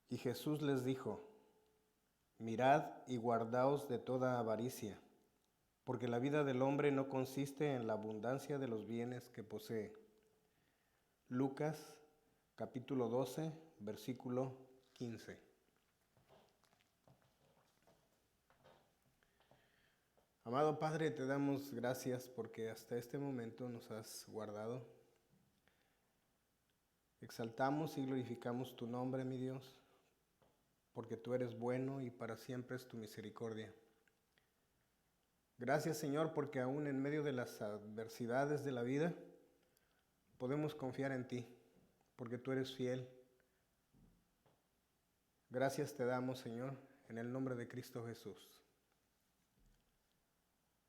Y Jesús les dijo: Mirad y guardaos de toda avaricia, porque la vida del hombre no consiste en la abundancia de los bienes que posee. Lucas, capítulo 12, versículo 15. Amado Padre, te damos gracias porque hasta este momento nos has guardado. Exaltamos y glorificamos tu nombre, mi Dios, porque tú eres bueno y para siempre es tu misericordia. Gracias, Señor, porque aún en medio de las adversidades de la vida podemos confiar en ti, porque tú eres fiel. Gracias te damos, Señor, en el nombre de Cristo Jesús.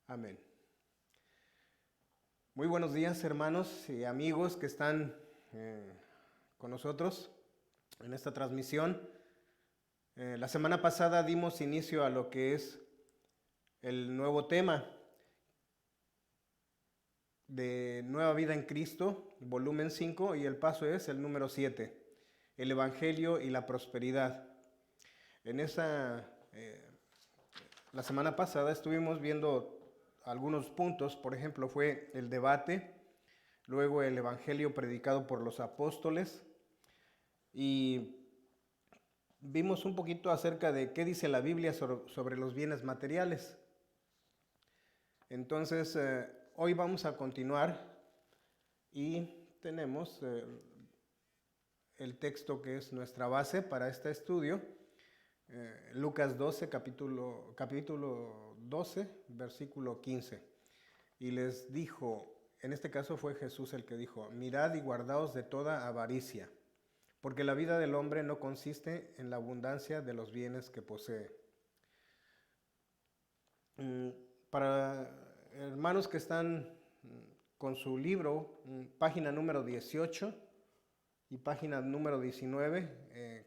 Amén. Muy buenos días, hermanos y amigos que están con nosotros en esta transmisión. La semana pasada dimos inicio a lo que es el nuevo tema de Nueva Vida en Cristo, volumen 5, y el paso es el número 7, el Evangelio y la prosperidad. En la semana pasada estuvimos viendo algunos puntos, por ejemplo, fue el debate, luego el Evangelio predicado por los apóstoles, y vimos un poquito acerca de qué dice la Biblia sobre los bienes materiales. Entonces, hoy vamos a continuar y tenemos el texto que es nuestra base para este estudio, Lucas 12, capítulo 12, versículo 15. Y les dijo, en este caso fue Jesús el que dijo: mirad y guardaos de toda avaricia, porque la vida del hombre no consiste en la abundancia de los bienes que posee. Para hermanos que están con su libro, página número 18 y página número 19,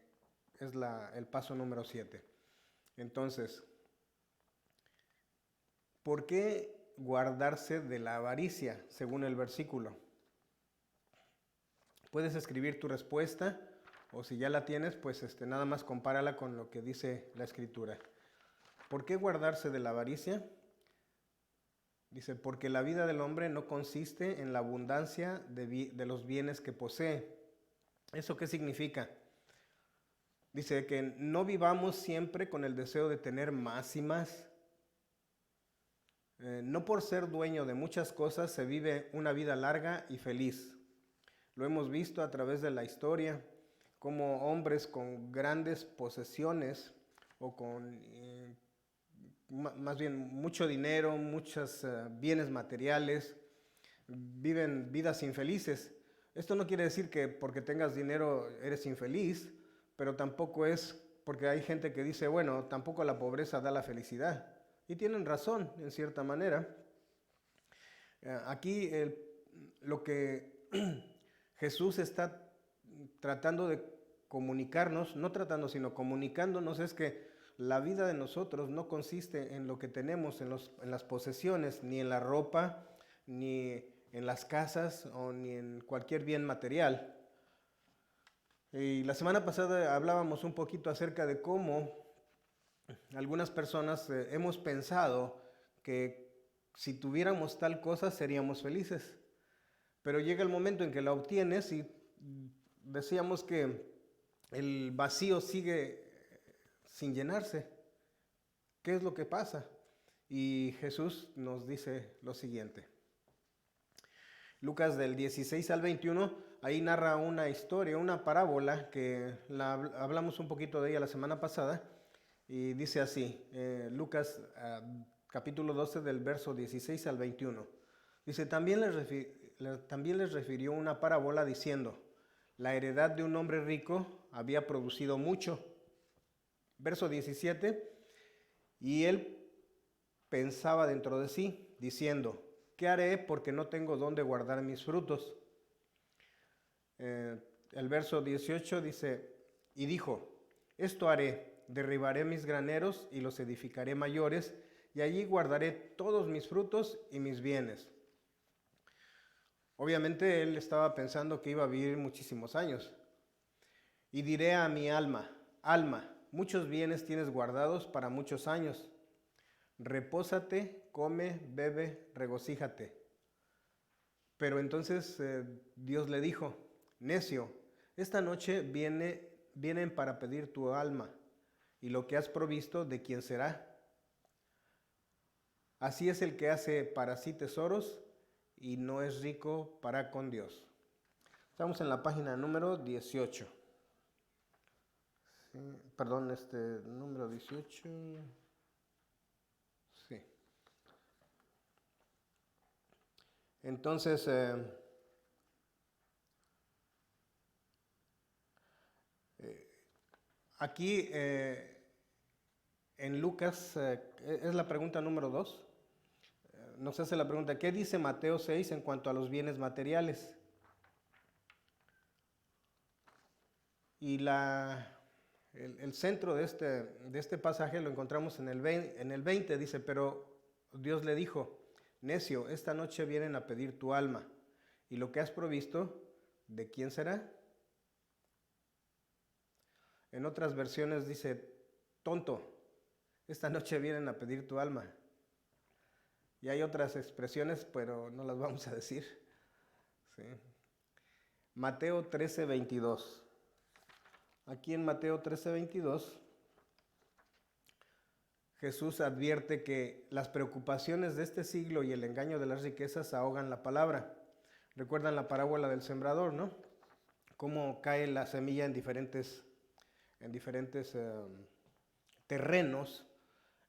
es el paso número 7. Entonces, ¿por qué guardarse de la avaricia, según el versículo? Puedes escribir tu respuesta, o si ya la tienes, pues nada más compárala con lo que dice la Escritura. ¿Por qué guardarse de la avaricia? Dice, porque la vida del hombre no consiste en la abundancia de los bienes que posee. ¿Eso qué significa? Dice que no vivamos siempre con el deseo de tener más y más. No por ser dueño de muchas cosas se vive una vida larga y feliz. Lo hemos visto a través de la historia, como hombres con grandes posesiones o con más bien mucho dinero, muchos bienes materiales, viven vidas infelices. Esto no quiere decir que porque tengas dinero eres infeliz, pero tampoco es porque hay gente que dice, bueno, tampoco la pobreza da la felicidad. Y tienen razón, en cierta manera. Aquí lo que Jesús está tratando de comunicarnos, no tratando, sino comunicándonos, es que la vida de nosotros no consiste en lo que tenemos, en las posesiones, ni en la ropa, ni en las casas, o ni en cualquier bien material. Y la semana pasada hablábamos un poquito acerca de cómo algunas personas hemos pensado que si tuviéramos tal cosa seríamos felices. Pero llega el momento en que la obtienes y decíamos que el vacío sigue sin llenarse. ¿Qué es lo que pasa? Y Jesús nos dice lo siguiente. Lucas del 16 al 21, ahí narra una historia, una parábola que hablamos un poquito de ella la semana pasada, y dice así, Lucas capítulo 12 del verso 16 al 21. Dice, también les refirió una parábola diciendo, la heredad de un hombre rico había producido mucho. Verso 17, y él pensaba dentro de sí, diciendo, ¿qué haré porque no tengo dónde guardar mis frutos? El verso 18 dice, y dijo, esto haré, derribaré mis graneros y los edificaré mayores, y allí guardaré todos mis frutos y mis bienes. Obviamente él estaba pensando que iba a vivir muchísimos años. Y diré a mi alma, alma, muchos bienes tienes guardados para muchos años. Repósate, come, bebe, regocíjate. Pero entonces Dios le dijo, necio, esta noche vienen para pedir tu alma, y lo que has provisto, ¿de quién será? Así es el que hace para sí tesoros y no es rico para con Dios. Estamos en la página número 18. Sí, perdón, número 18. Sí. Entonces, aquí en Lucas es la pregunta número 2. Nos hace la pregunta, ¿qué dice Mateo 6 en cuanto a los bienes materiales? Y el centro de este pasaje lo encontramos en el 20, dice, pero Dios le dijo, necio, esta noche vienen a pedir tu alma, y lo que has provisto, ¿de quién será? En otras versiones dice, tonto, esta noche vienen a pedir tu alma. Y hay otras expresiones, pero no las vamos a decir. ¿Sí? Mateo 13:22. Aquí en Mateo 13:22, Jesús advierte que las preocupaciones de este siglo y el engaño de las riquezas ahogan la palabra. Recuerdan la parábola del sembrador, ¿no? Cómo cae la semilla en diferentes terrenos,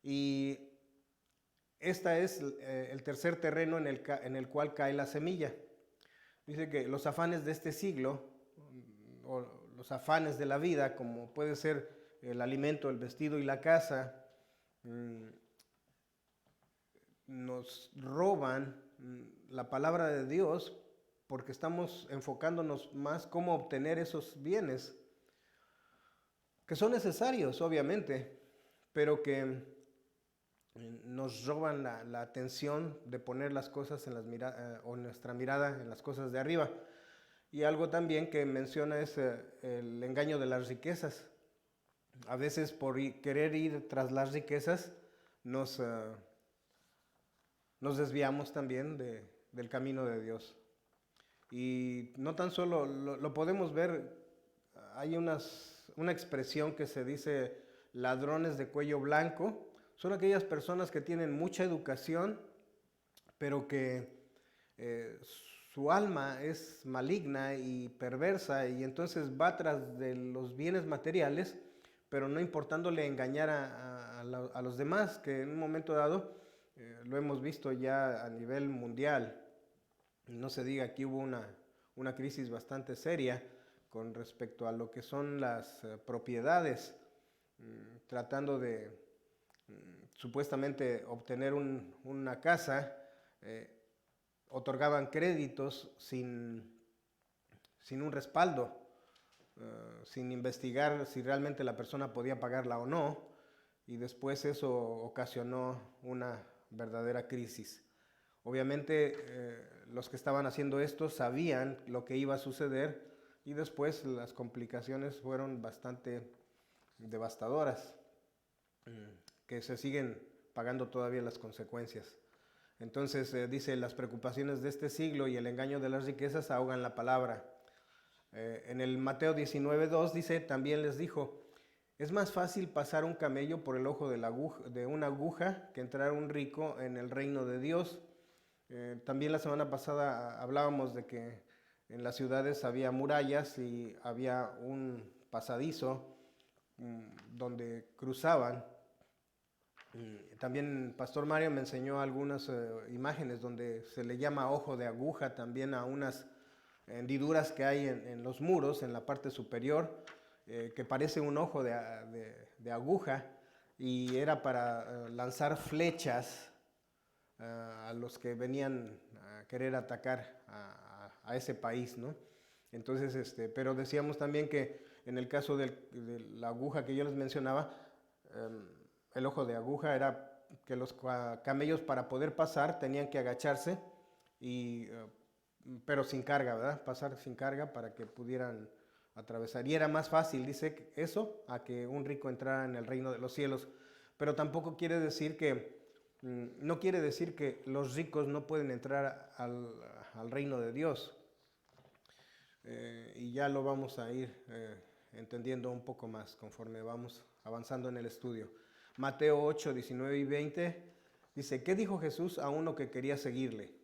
y este es el tercer terreno en el cual cae la semilla. Dice que los afanes de este siglo, o los afanes de la vida, como puede ser el alimento, el vestido y la casa, nos roban la palabra de Dios porque estamos enfocándonos más cómo obtener esos bienes, que son necesarios, obviamente, pero que nos roban la atención de poner las cosas o nuestra mirada en las cosas de arriba. Y algo también que menciona es el engaño de las riquezas. A veces por querer ir tras las riquezas nos desviamos también del camino de Dios. Y no tan solo lo podemos ver, hay una expresión que se dice ladrones de cuello blanco. Son aquellas personas que tienen mucha educación, pero que su alma es maligna y perversa, y entonces va tras de los bienes materiales, pero no importándole engañar a los demás, que en un momento dado lo hemos visto ya a nivel mundial. No se diga, aquí hubo una crisis bastante seria con respecto a lo que son las propiedades, tratando de supuestamente obtener una casa, otorgaban créditos sin un respaldo, sin investigar si realmente la persona podía pagarla o no, y después eso ocasionó una verdadera crisis. Obviamente los que estaban haciendo esto sabían lo que iba a suceder, y después las complicaciones fueron bastante devastadoras, que se siguen pagando todavía las consecuencias. Entonces dice, las preocupaciones de este siglo y el engaño de las riquezas ahogan la palabra. En el Mateo 19:2 dice, también les dijo, es más fácil pasar un camello por el ojo de una aguja que entrar un rico en el reino de Dios. También la semana pasada hablábamos de que en las ciudades había murallas y había un pasadizo donde cruzaban. También Pastor Mario me enseñó algunas imágenes donde se le llama ojo de aguja también a unas hendiduras que hay en los muros, en la parte superior, que parece un ojo de aguja, y era para lanzar flechas a los que venían a querer atacar a ese país, ¿no? Entonces, pero decíamos también que en el caso de la aguja que yo les mencionaba, el ojo de aguja era que los camellos para poder pasar tenían que agacharse, pero sin carga, ¿verdad? Pasar sin carga para que pudieran atravesar. Y era más fácil, dice eso, a que un rico entrara en el reino de los cielos. Pero tampoco quiere decir no quiere decir que los ricos no pueden entrar al reino de Dios. Y ya lo vamos a ir entendiendo un poco más conforme vamos avanzando en el estudio. Mateo 8, 19 y 20 dice, ¿qué dijo Jesús a uno que quería seguirle?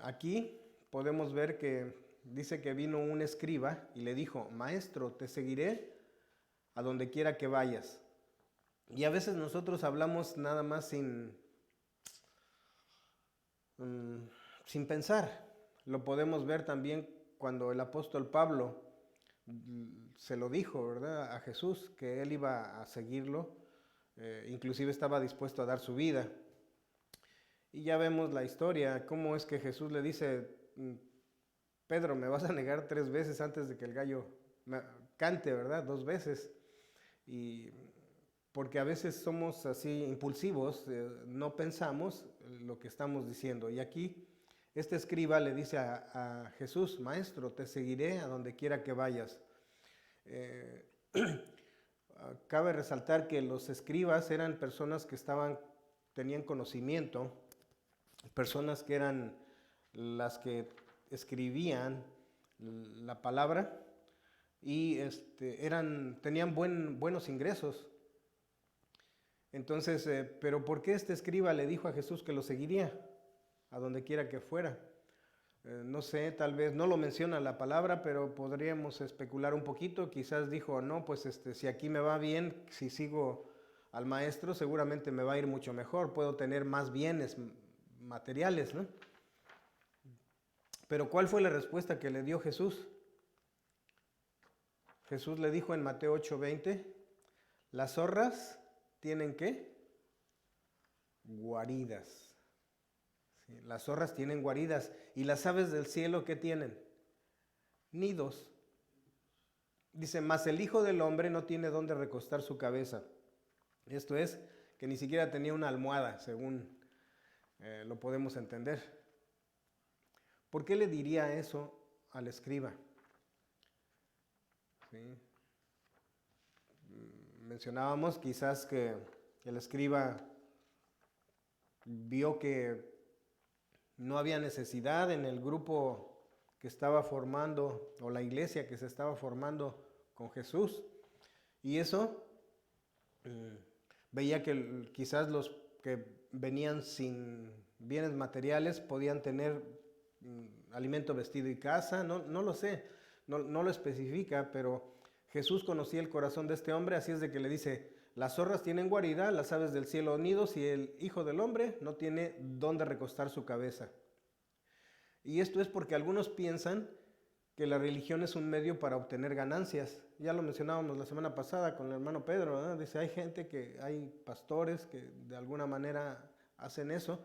Aquí podemos ver que dice que vino un escriba y le dijo, Maestro, te seguiré a donde quiera que vayas. Y a veces nosotros hablamos nada más sin pensar. Lo podemos ver también cuando el apóstol Pablo se lo dijo, ¿verdad?, a Jesús, que él iba a seguirlo, inclusive estaba dispuesto a dar su vida. Y ya vemos la historia, cómo es que Jesús le dice, Pedro, me vas a negar 3 veces antes de que el gallo cante, ¿verdad?, 2 veces. Y porque a veces somos así impulsivos, no pensamos lo que estamos diciendo. Y aquí este escriba le dice a Jesús, Maestro, te seguiré a donde quiera que vayas. Cabe resaltar que los escribas eran personas que tenían conocimiento, personas que eran las que escribían la palabra y tenían buenos ingresos. Entonces, pero ¿por qué este escriba le dijo a Jesús que lo seguiría a donde quiera que fuera? No sé, tal vez no lo menciona la palabra, pero podríamos especular un poquito. Quizás dijo, no, pues si aquí me va bien, si sigo al maestro, seguramente me va a ir mucho mejor, puedo tener más bienes materiales, ¿no? Pero ¿cuál fue la respuesta que le dio Jesús? Jesús le dijo en Mateo 8:20, las zorras tienen ¿qué? Guaridas. Sí, las zorras tienen guaridas. ¿Y las aves del cielo qué tienen? Nidos. Dice, mas el Hijo del Hombre no tiene dónde recostar su cabeza. Esto es, que ni siquiera tenía una almohada, según lo podemos entender. ¿Por qué le diría eso al escriba? ¿Sí? Mencionábamos quizás que el escriba vio que no había necesidad en el grupo que estaba formando, o la iglesia que se estaba formando con Jesús. Y eso veía que quizás los que venían sin bienes materiales podían tener alimento, vestido y casa, no lo sé, no lo especifica, pero Jesús conocía el corazón de este hombre, así es de que le dice, las zorras tienen guarida, las aves del cielo nidos, y el Hijo del Hombre no tiene dónde recostar su cabeza. Y esto es porque algunos piensan que la religión es un medio para obtener ganancias. Ya lo mencionábamos la semana pasada con el hermano Pedro, ¿verdad? Dice, hay pastores que de alguna manera hacen eso.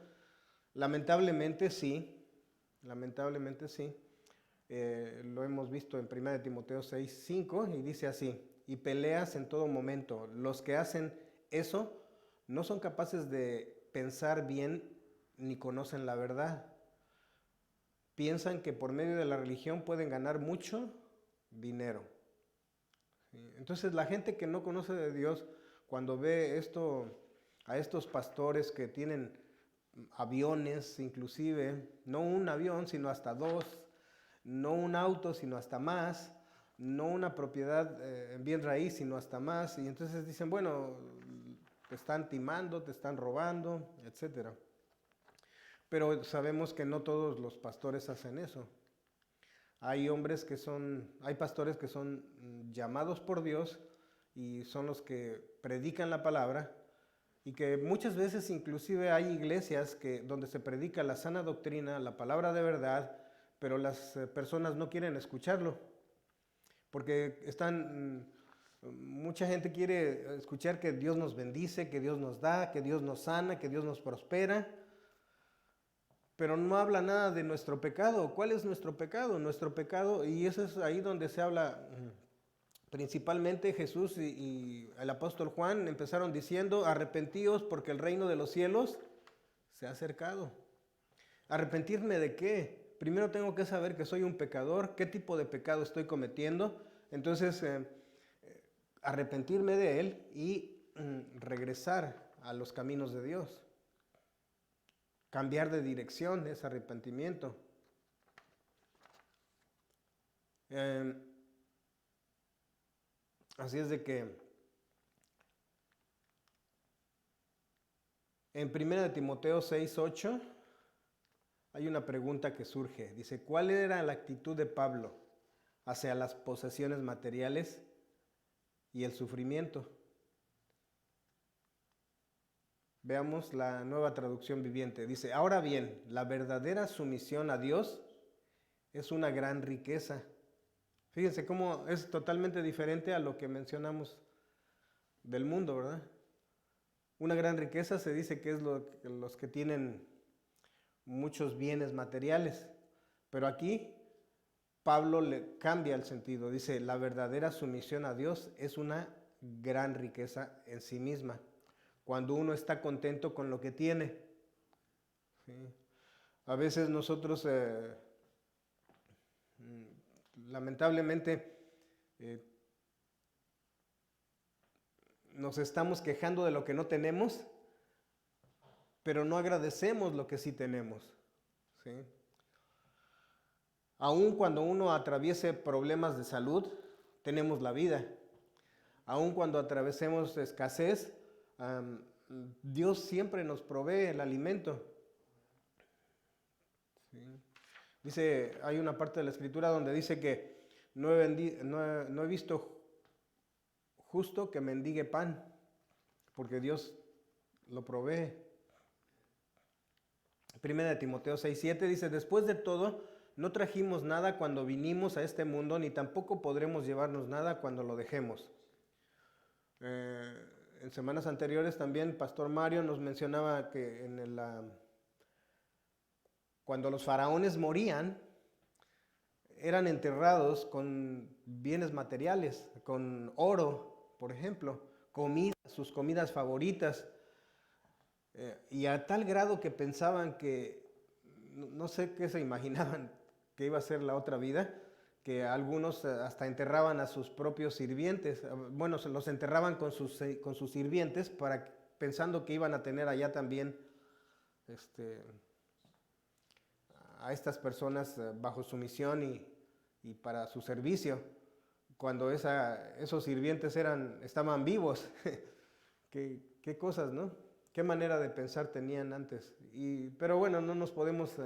Lamentablemente sí. Lo hemos visto en 1 Timoteo 6:5 y dice así, y peleas en todo momento. Los que hacen eso no son capaces de pensar bien ni conocen la verdad. Piensan que por medio de la religión pueden ganar mucho dinero. Entonces la gente que no conoce de Dios, cuando ve a estos pastores que tienen aviones, inclusive, no un avión, sino hasta 2, no un auto, sino hasta más, no una propiedad en bien raíz, sino hasta más. Y entonces dicen, bueno, te están timando, te están robando, etcétera. Pero sabemos que no todos los pastores hacen eso. Hay hay pastores que son llamados por Dios y son los que predican la palabra, y que muchas veces inclusive hay iglesias donde se predica la sana doctrina, la palabra de verdad, pero las personas no quieren escucharlo, porque mucha gente quiere escuchar que Dios nos bendice, que Dios nos da, que Dios nos sana, que Dios nos prospera, pero no habla nada de nuestro pecado. ¿Cuál es nuestro pecado? Nuestro pecado, y eso es ahí donde se habla. Principalmente Jesús y el apóstol Juan empezaron diciendo, arrepentíos porque el reino de los cielos se ha acercado. ¿Arrepentirme de qué? Primero tengo que saber que soy un pecador, qué tipo de pecado estoy cometiendo. Entonces, arrepentirme de él y regresar a los caminos de Dios. Cambiar de dirección es arrepentimiento. Así es de que en 1 Timoteo 6:8 hay una pregunta que surge. Dice, ¿cuál era la actitud de Pablo hacia las posesiones materiales y el sufrimiento? Veamos la Nueva Traducción Viviente. Dice, ahora bien, la verdadera sumisión a Dios es una gran riqueza. Fíjense cómo es totalmente diferente a lo que mencionamos del mundo, ¿verdad? Una gran riqueza se dice que es los que tienen muchos bienes materiales, pero aquí Pablo le cambia el sentido. Dice, la verdadera sumisión a Dios es una gran riqueza en sí misma, cuando uno está contento con lo que tiene. ¿Sí? A veces nosotros lamentablemente nos estamos quejando de lo que no tenemos, pero no agradecemos lo que sí tenemos. ¿Sí? Aun cuando uno atraviese problemas de salud, tenemos la vida. Aun cuando atravesemos escasez, Dios siempre nos provee el alimento. ¿Sí? Dice, hay una parte de la Escritura donde dice que no he visto justo que mendigue pan, porque Dios lo provee. 1 Timoteo 6:7 dice, después de todo, no trajimos nada cuando vinimos a este mundo, ni tampoco podremos llevarnos nada cuando lo dejemos. En semanas anteriores también Pastor Mario nos mencionaba que cuando los faraones morían, eran enterrados con bienes materiales, con oro, por ejemplo, sus comidas favoritas, y a tal grado que pensaban que, no sé qué se imaginaban que iba a ser la otra vida, que algunos hasta enterraban a sus propios sirvientes. Bueno, se los enterraban con sus sirvientes pensando que iban a tener allá también a estas personas bajo su misión y para su servicio, cuando esos sirvientes estaban vivos. ¿Qué cosas, ¿no? Qué manera de pensar tenían antes. Pero bueno, no nos podemos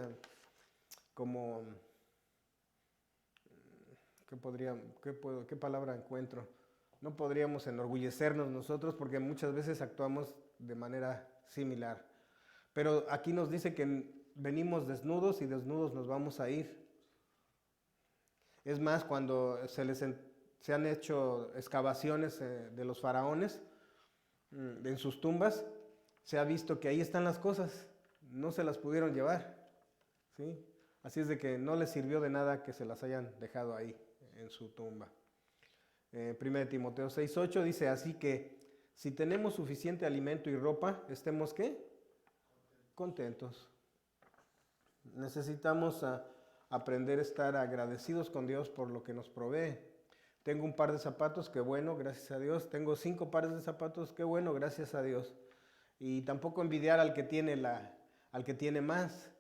¿qué palabra encuentro? No podríamos enorgullecernos nosotros porque muchas veces actuamos de manera similar. Pero aquí nos dice que venimos desnudos y desnudos nos vamos a ir. Es más, cuando se han hecho excavaciones de los faraones en sus tumbas, se ha visto que ahí están las cosas, no se las pudieron llevar. ¿Sí? Así es de que no les sirvió de nada que se las hayan dejado ahí en su tumba. 1 Timoteo 6:8 dice, así que si tenemos suficiente alimento y ropa, estemos ¿qué? Contentos. Necesitamos aprender a estar agradecidos con Dios por lo que nos provee. Tengo un par de zapatos, qué bueno, gracias a Dios. Tengo 5 pares de zapatos, qué bueno, gracias a Dios. Y tampoco envidiar al que tiene más.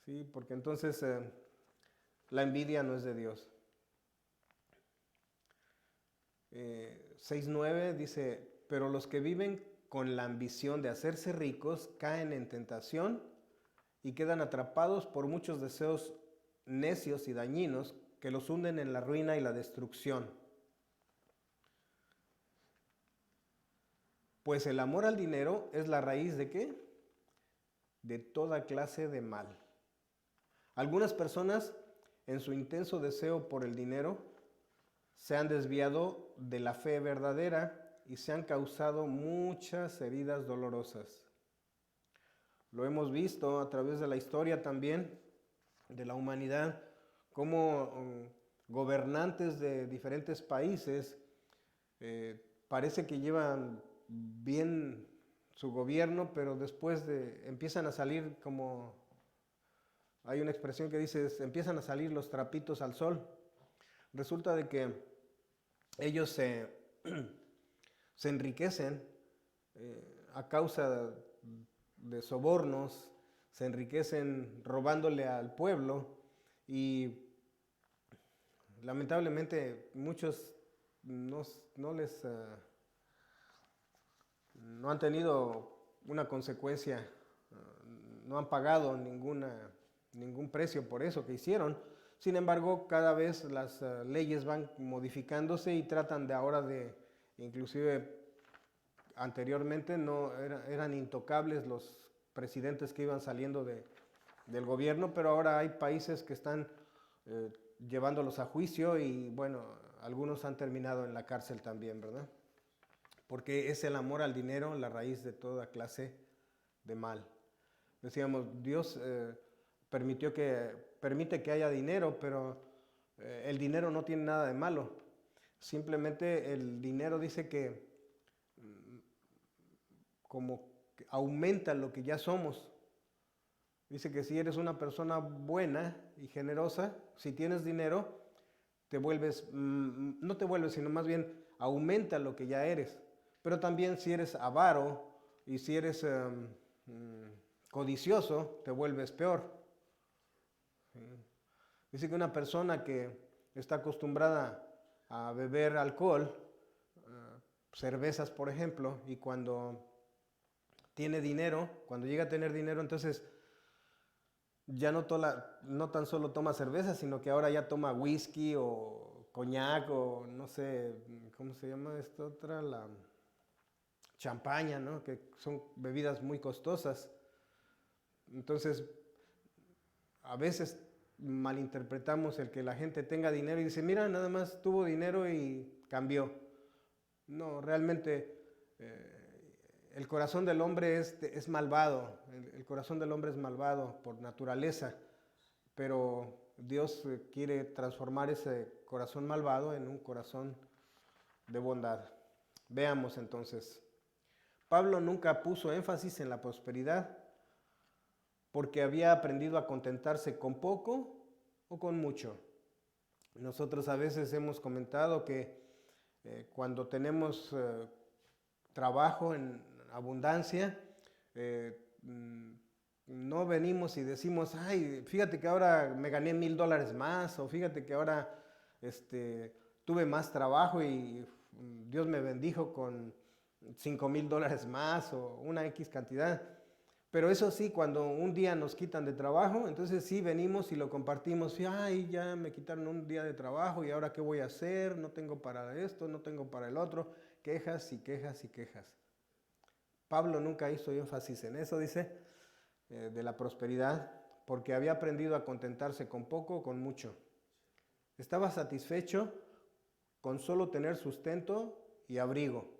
¿Sí? Porque entonces La envidia no es de Dios. 6:9 dice, pero los que viven con la ambición de hacerse ricos caen en tentación y quedan atrapados por muchos deseos necios y dañinos que los hunden en la ruina y la destrucción. Pues el amor al dinero es la raíz ¿de qué? De toda clase de mal. Algunas personas, en su intenso deseo por el dinero, se han desviado de la fe verdadera y se han causado muchas heridas dolorosas. Lo hemos visto a través de la historia también de la humanidad, como gobernantes de diferentes países parece que llevan bien su gobierno, pero después empiezan a salir, como hay una expresión que dice, empiezan a salir los trapitos al sol. Resulta de que ellos se enriquecen a causa de sobornos, se enriquecen robándole al pueblo y lamentablemente muchos no han tenido una consecuencia, no han pagado ningún precio por eso que hicieron. Sin embargo, cada vez las leyes van modificándose y tratan de ahora inclusive anteriormente no eran intocables los presidentes que iban saliendo del gobierno, pero ahora hay países que están llevándolos a juicio y bueno, algunos han terminado en la cárcel también, ¿verdad? Porque es el amor al dinero la raíz de toda clase de mal. Decíamos, Dios permite que haya dinero, pero el dinero no tiene nada de malo. Simplemente el dinero dice que como que aumenta lo que ya somos. Dice que si eres una persona buena y generosa, si tienes dinero, no te vuelves, sino más bien aumenta lo que ya eres. Pero también si eres avaro y si eres codicioso, te vuelves peor. Dice que una persona que está acostumbrada a beber alcohol, cervezas por ejemplo, y cuando tiene dinero, cuando llega a tener dinero, entonces ya no tan solo toma cerveza, sino que ahora ya toma whisky o coñac o no sé, ¿cómo se llama esta otra? La champaña, ¿no? Que son bebidas muy costosas. Entonces, a veces malinterpretamos el que la gente tenga dinero y dice, mira, nada más tuvo dinero y cambió. No, realmente el corazón del hombre es malvado, el corazón del hombre es malvado por naturaleza, pero Dios quiere transformar ese corazón malvado en un corazón de bondad. Veamos entonces. Pablo nunca puso énfasis en la prosperidad porque había aprendido a contentarse con poco o con mucho. Nosotros a veces hemos comentado que cuando tenemos trabajo en abundancia, no venimos y decimos, ay, fíjate que ahora me gané $1,000 más, o fíjate que ahora tuve más trabajo y Dios me bendijo con $5,000 más o una X cantidad. Pero eso sí, cuando un día nos quitan de trabajo, entonces sí venimos y lo compartimos. Y, ay, ya me quitaron un día de trabajo y ahora qué voy a hacer, no tengo para esto, no tengo para el otro. Quejas y quejas y quejas. Pablo nunca hizo énfasis en eso, dice, de la prosperidad, porque había aprendido a contentarse con poco o con mucho. Estaba satisfecho con solo tener sustento y abrigo.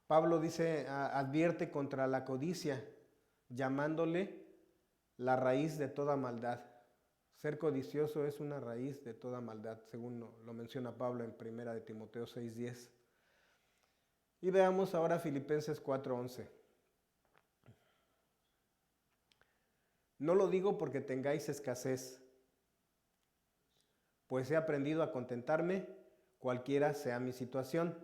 Pablo dice, advierte contra la codicia, llamándole la raíz de toda maldad. Ser codicioso es una raíz de toda maldad, según lo menciona Pablo en 1 de Timoteo 6:10. Y veamos ahora Filipenses 4:11. No lo digo porque tengáis escasez, pues he aprendido a contentarme cualquiera sea mi situación.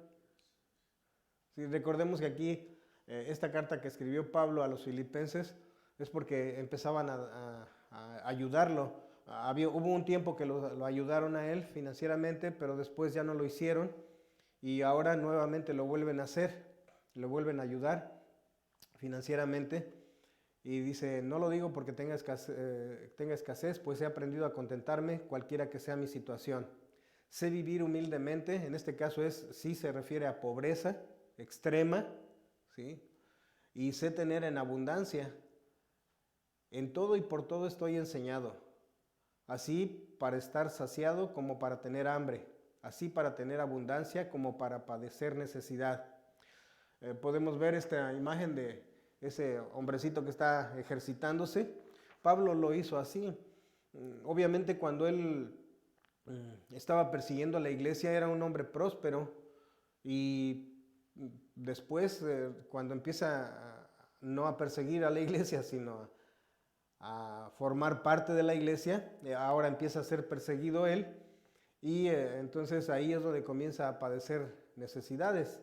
Sí, recordemos que aquí esta carta que escribió Pablo a los filipenses es porque empezaban a ayudarlo Hubo un tiempo que lo ayudaron a él financieramente, pero después ya no lo hicieron y ahora nuevamente lo vuelven a hacer, lo vuelven a ayudar financieramente. Y dice, no lo digo porque tenga escasez, pues he aprendido a contentarme cualquiera que sea mi situación. Sé vivir humildemente, en este caso sí se refiere a pobreza extrema, ¿sí? Y sé tener en abundancia. En todo y por todo estoy enseñado, así para estar saciado como para tener hambre, así para tener abundancia como para padecer necesidad. Podemos ver esta imagen de ese hombrecito que está ejercitándose. Pablo lo hizo así. Obviamente cuando él estaba persiguiendo a la iglesia era un hombre próspero y después cuando empieza no a perseguir a la iglesia sino a formar parte de la iglesia, ahora empieza a ser perseguido él y entonces ahí es donde comienza a padecer necesidades.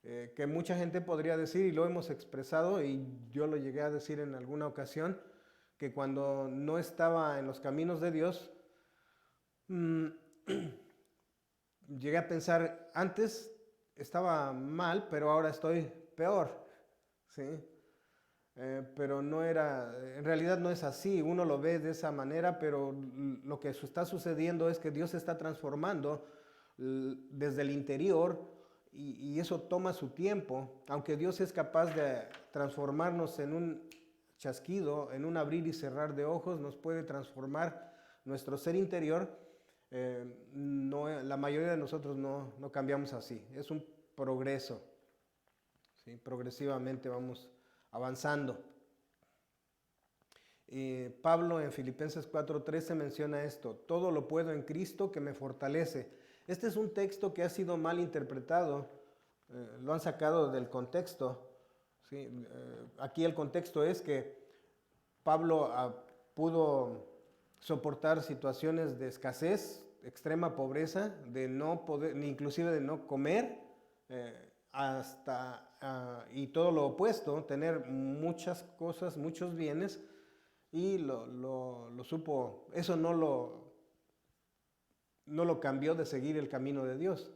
Que mucha gente podría decir, y lo hemos expresado, y yo lo llegué a decir en alguna ocasión, que cuando no estaba en los caminos de Dios, llegué a pensar, antes estaba mal, pero ahora estoy peor, ¿sí? Pero no era, en realidad no es así, uno lo ve de esa manera, pero lo que está sucediendo es que Dios está transformando desde el interior y eso toma su tiempo, aunque Dios es capaz de transformarnos en un chasquido, en un abrir y cerrar de ojos, nos puede transformar nuestro ser interior. La mayoría de nosotros no cambiamos así, es un progreso, ¿sí? Progresivamente vamos avanzando. Pablo en Filipenses 4:13 menciona esto: todo lo puedo en Cristo que me fortalece. Este es un texto que ha sido mal interpretado, lo han sacado del contexto, ¿sí? Aquí el contexto es que Pablo pudo soportar situaciones de escasez, extrema pobreza, de no poder, inclusive de no comer, y todo lo opuesto, tener muchas cosas, muchos bienes, y lo supo, eso no lo cambió de seguir el camino de Dios.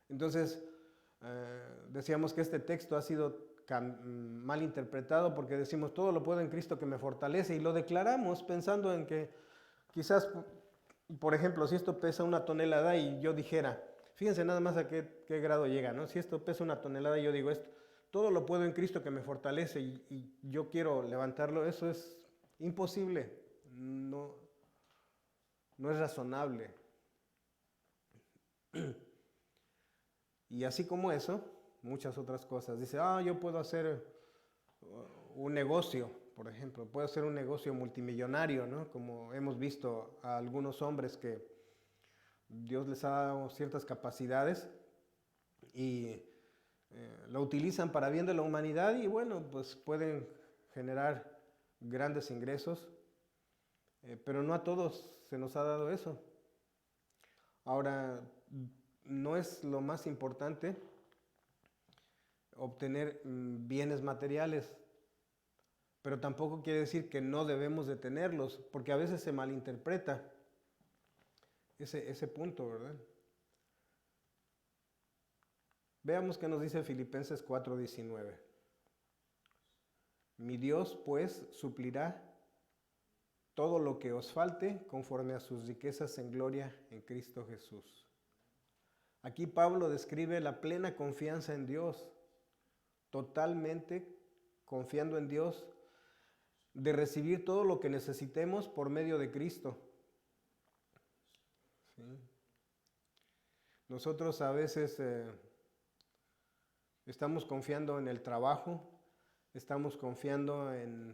Entonces, decíamos que este texto ha sido mal interpretado porque decimos todo lo puedo en Cristo que me fortalece y lo declaramos pensando en que quizás, por ejemplo, si esto pesa 1 tonelada y yo dijera, fíjense nada más a qué grado llega, ¿no? Si esto pesa 1 tonelada y yo digo esto, todo lo puedo en Cristo que me fortalece y yo quiero levantarlo, eso es imposible, no es razonable. Y así como eso, muchas otras cosas. Dice, yo puedo hacer un negocio, por ejemplo, puedo hacer un negocio multimillonario, ¿no? Como hemos visto a algunos hombres que Dios les ha dado ciertas capacidades y lo utilizan para bien de la humanidad y bueno, pues pueden generar grandes ingresos, pero no a todos se nos ha dado eso. Ahora, no es lo más importante obtener bienes materiales, pero tampoco quiere decir que no debemos de tenerlos, porque a veces se malinterpreta ese punto, ¿verdad? Veamos qué nos dice Filipenses 4:19. Mi Dios, pues, suplirá todo lo que os falte conforme a sus riquezas en gloria en Cristo Jesús. Aquí Pablo describe la plena confianza en Dios, totalmente confiando en Dios, de recibir todo lo que necesitemos por medio de Cristo. ¿Sí? Nosotros a veces estamos confiando en el trabajo, estamos confiando en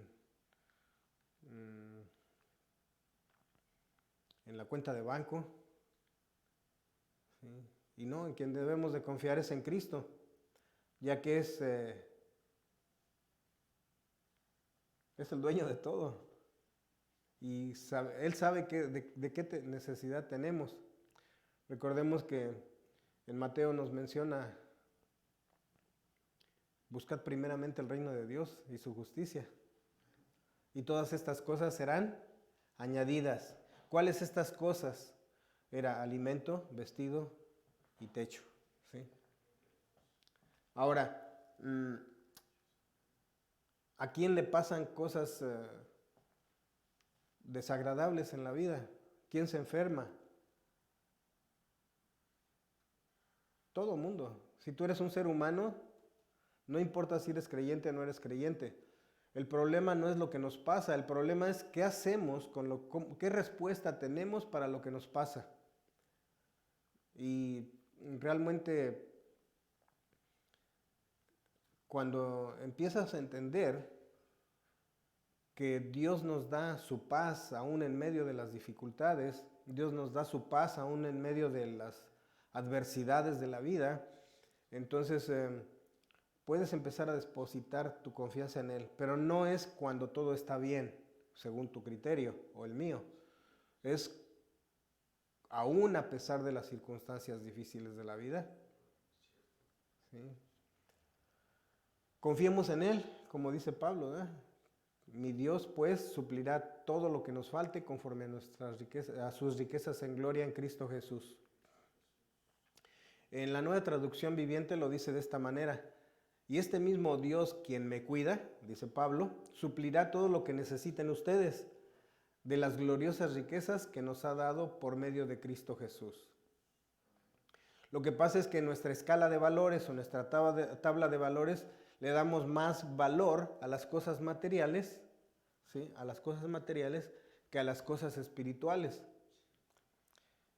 la cuenta de banco, ¿sí? Y no, en quien debemos de confiar es en Cristo, ya que es el dueño de todo. Y Él sabe de qué necesidad tenemos. Recordemos que en Mateo nos menciona, buscad primeramente el reino de Dios y su justicia. y todas estas cosas serán añadidas. ¿Cuáles estas cosas? Era alimento, vestido y techo. ¿Sí? Ahora, ¿a quién le pasan cosas desagradables en la vida? ¿Quién se enferma? Todo mundo. Si tú eres un ser humano, no importa si eres creyente o no eres creyente. El problema no es lo que nos pasa, el problema es qué hacemos, qué respuesta tenemos para lo que nos pasa. Y realmente, cuando empiezas a entender que Dios nos da su paz aún en medio de las dificultades, Dios nos da su paz aún en medio de las adversidades de la vida, entonces puedes empezar a depositar tu confianza en Él, pero no es cuando todo está bien, según tu criterio o el mío, es aún a pesar de las circunstancias difíciles de la vida. ¿Sí? Confiemos en Él, como dice Pablo, ¿verdad? Mi Dios pues suplirá todo lo que nos falte conforme a sus riquezas en gloria en Cristo Jesús. En la Nueva Traducción Viviente lo dice de esta manera: y este mismo Dios quien me cuida, dice Pablo, suplirá todo lo que necesiten ustedes de las gloriosas riquezas que nos ha dado por medio de Cristo Jesús. Lo que pasa es que en nuestra escala de valores o nuestra tabla de valores le damos más valor a las cosas materiales, ¿sí? A las cosas materiales que a las cosas espirituales.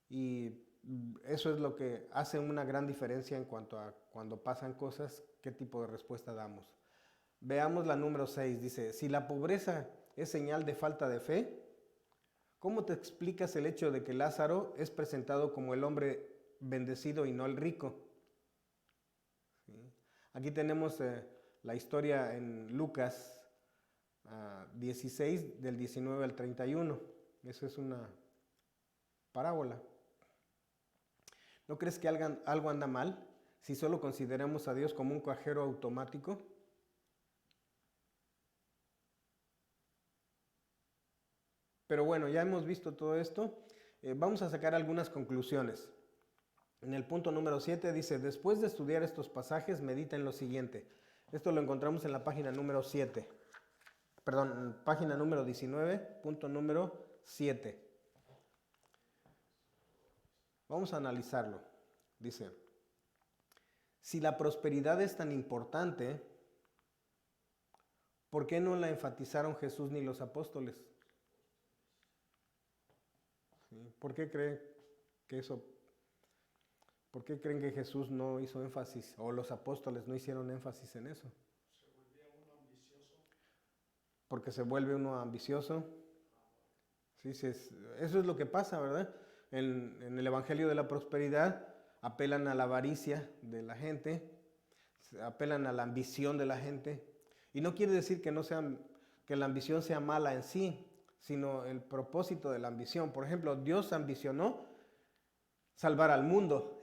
Y eso es lo que hace una gran diferencia en cuanto a cuando pasan cosas, qué tipo de respuesta damos. Veamos la número 6, dice: si la pobreza es señal de falta de fe, ¿cómo te explicas el hecho de que Lázaro es presentado como el hombre bendecido y no el rico? ¿Sí? Aquí tenemos la historia en Lucas 16, del 19 al 31. Eso es una parábola. ¿No crees que algo anda mal si solo consideramos a Dios como un cajero automático? Pero bueno, ya hemos visto todo esto. Vamos a sacar algunas conclusiones. En el punto número 7 dice: después de estudiar estos pasajes, medita en lo siguiente. Esto lo encontramos en la página número 7. Perdón, página número 19, punto número 7. Vamos a analizarlo. Dice: si la prosperidad es tan importante, ¿por qué no la enfatizaron Jesús ni los apóstoles? ¿Sí? ¿Por qué creen que Jesús no hizo énfasis, o los apóstoles no hicieron énfasis en eso? Porque se vuelve uno ambicioso. Sí, eso es lo que pasa, ¿verdad? En el Evangelio de la Prosperidad apelan a la avaricia de la gente, apelan a la ambición de la gente. Y no quiere decir que la ambición sea mala en sí, sino el propósito de la ambición. Por ejemplo, Dios ambicionó salvar al mundo.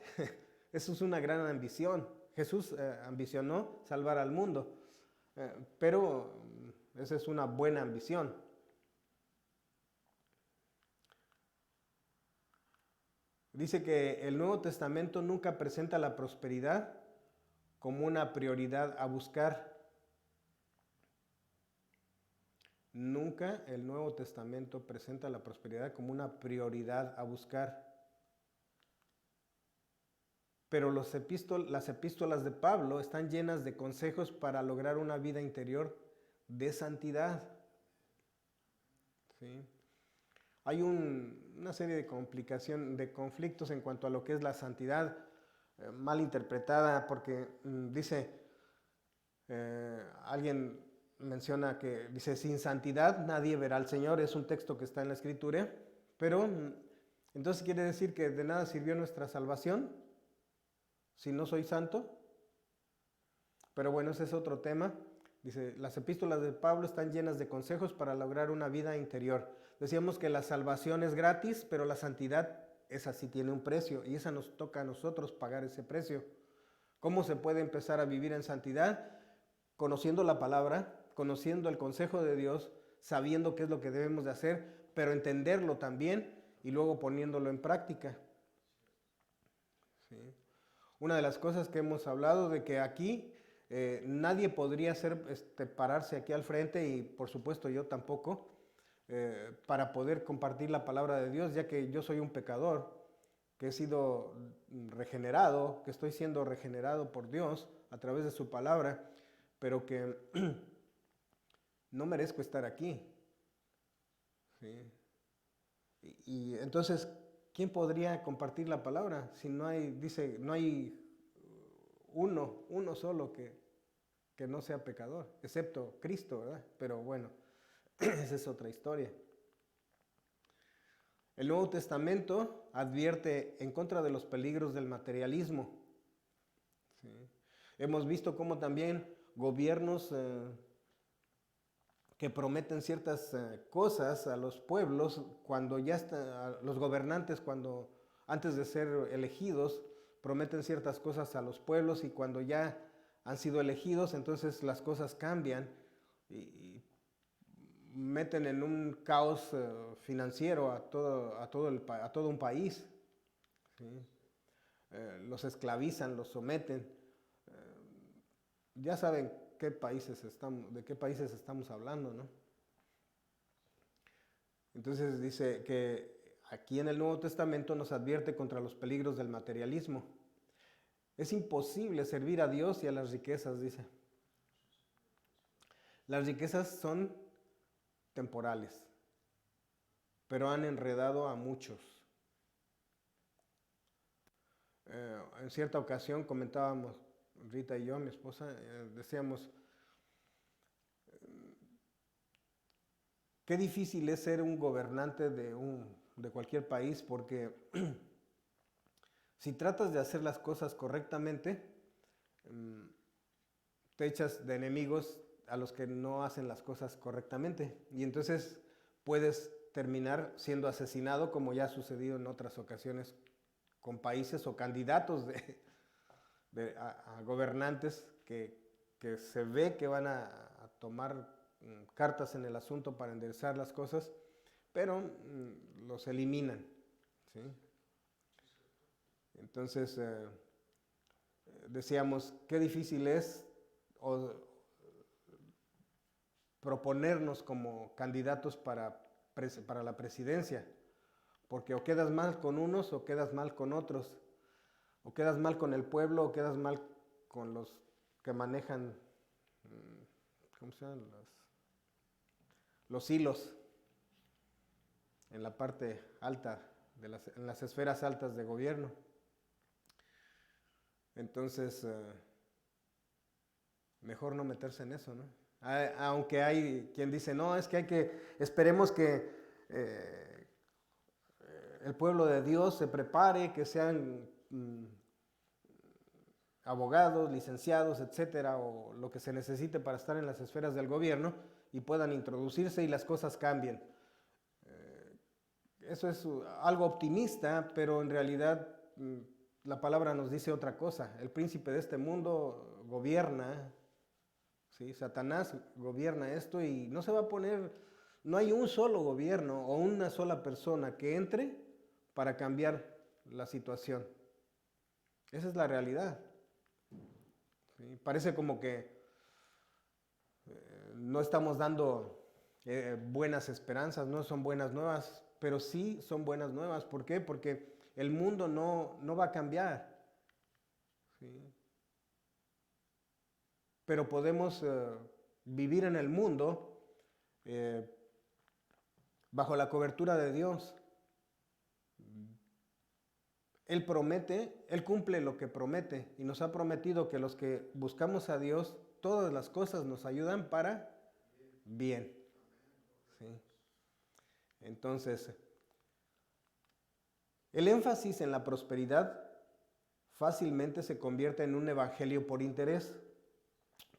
Eso es una gran ambición. Jesús ambicionó salvar al mundo. Pero esa es una buena ambición. Dice que el Nuevo Testamento nunca presenta la prosperidad como una prioridad a buscar. Nunca el Nuevo Testamento presenta la prosperidad como una prioridad a buscar. Pero las epístolas de Pablo están llenas de consejos para lograr una vida interior de santidad. ¿Sí? Hay una serie de conflictos en cuanto a lo que es la santidad, mal interpretada, porque alguien menciona que dice: sin santidad nadie verá al Señor. Es un texto que está en la Escritura, pero entonces quiere decir que de nada sirvió nuestra salvación si no soy santo. Pero bueno, ese es otro tema. Dice: las epístolas de Pablo están llenas de consejos para lograr una vida interior. Decíamos que la salvación es gratis, pero la santidad, esa sí tiene un precio, y esa nos toca a nosotros pagar ese precio. ¿Cómo se puede empezar a vivir en santidad? Conociendo la palabra, conociendo el consejo de Dios, sabiendo qué es lo que debemos de hacer, pero entenderlo también y luego poniéndolo en práctica. ¿Sí? Una de las cosas que hemos hablado de que aquí nadie podría pararse aquí al frente, y por supuesto yo tampoco, para poder compartir la palabra de Dios, ya que yo soy un pecador, que he sido regenerado, que estoy siendo regenerado por Dios a través de su palabra, pero que no merezco estar aquí. ¿Sí? Y entonces, ¿quién podría compartir la palabra si no hay, dice, no hay uno solo que no sea pecador, excepto Cristo, ¿verdad? Pero bueno, esa es otra historia. El Nuevo Testamento advierte en contra de los peligros del materialismo. ¿Sí? Hemos visto cómo también gobiernos que prometen ciertas cosas a los pueblos, cuando ya están, los gobernantes, cuando antes de ser elegidos, prometen ciertas cosas a los pueblos, y cuando ya han sido elegidos, entonces las cosas cambian y meten en un caos financiero a todo un país. ¿Sí? Los esclavizan, los someten. Ya saben de qué países estamos hablando, ¿no? Entonces dice que aquí en el Nuevo Testamento nos advierte contra los peligros del materialismo. Es imposible servir a Dios y a las riquezas, dice. Las riquezas son temporales, pero han enredado a muchos. En cierta ocasión comentábamos, Rita y yo, mi esposa, decíamos, qué difícil es ser un gobernante de cualquier país, porque si tratas de hacer las cosas correctamente, te echas de enemigos a los que no hacen las cosas correctamente, y entonces puedes terminar siendo asesinado, como ya ha sucedido en otras ocasiones con países o candidatos a gobernantes que se ve que van a tomar cartas en el asunto para enderezar las cosas, pero los eliminan. ¿Sí? Entonces, decíamos, qué difícil es proponernos como candidatos para la presidencia, porque o quedas mal con unos o quedas mal con otros, o quedas mal con el pueblo o quedas mal con los que manejan, ¿cómo se llaman? Los hilos en la parte alta, en las esferas altas de gobierno. Entonces, mejor no meterse en eso, ¿no? Aunque hay quien dice, no, es que esperemos que el pueblo de Dios se prepare, que sean abogados, licenciados, etcétera, o lo que se necesite para estar en las esferas del gobierno y puedan introducirse y las cosas cambien. Eso es algo optimista, pero en realidad la palabra nos dice otra cosa. El príncipe de este mundo gobierna, ¿sí? Satanás gobierna esto, y no se va a poner, no hay un solo gobierno o una sola persona que entre para cambiar la situación. Esa es la realidad. ¿Sí? Parece como que no estamos dando buenas esperanzas, no son buenas nuevas, pero sí son buenas nuevas. ¿Por qué? Porque el mundo no va a cambiar. ¿Sí? Pero podemos vivir en el mundo bajo la cobertura de Dios. Él promete, Él cumple lo que promete, y nos ha prometido que los que buscamos a Dios, todas las cosas nos ayudan para bien. ¿Sí? Entonces, el énfasis en la prosperidad fácilmente se convierte en un evangelio por interés.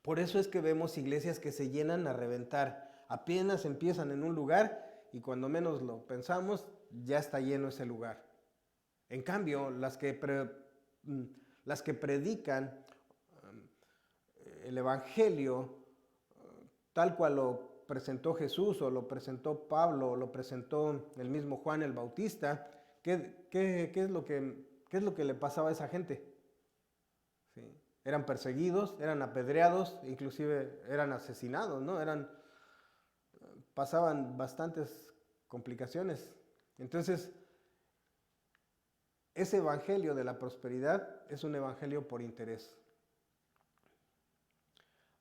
Por eso es que vemos iglesias que se llenan a reventar. Apenas empiezan en un lugar y cuando menos lo pensamos, ya está lleno ese lugar. En cambio, las que predican el evangelio tal cual lo presentó Jesús o lo presentó Pablo o lo presentó el mismo Juan el Bautista, ¿qué es lo que le pasaba a esa gente? ¿Sí? Eran perseguidos, eran apedreados, inclusive eran asesinados, ¿no? Pasaban bastantes complicaciones. Entonces, ese evangelio de la prosperidad es un evangelio por interés.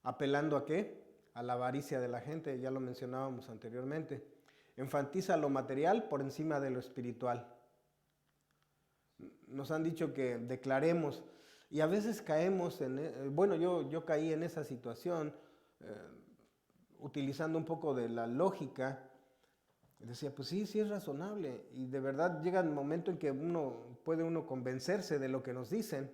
¿Apelando a qué? A la avaricia de la gente, ya lo mencionábamos anteriormente. Enfatiza lo material por encima de lo espiritual. Nos han dicho que declaremos, y a veces caemos yo caí en esa situación, utilizando un poco de la lógica. Decía, pues sí es razonable, y de verdad llega el momento en que puede convencerse de lo que nos dicen,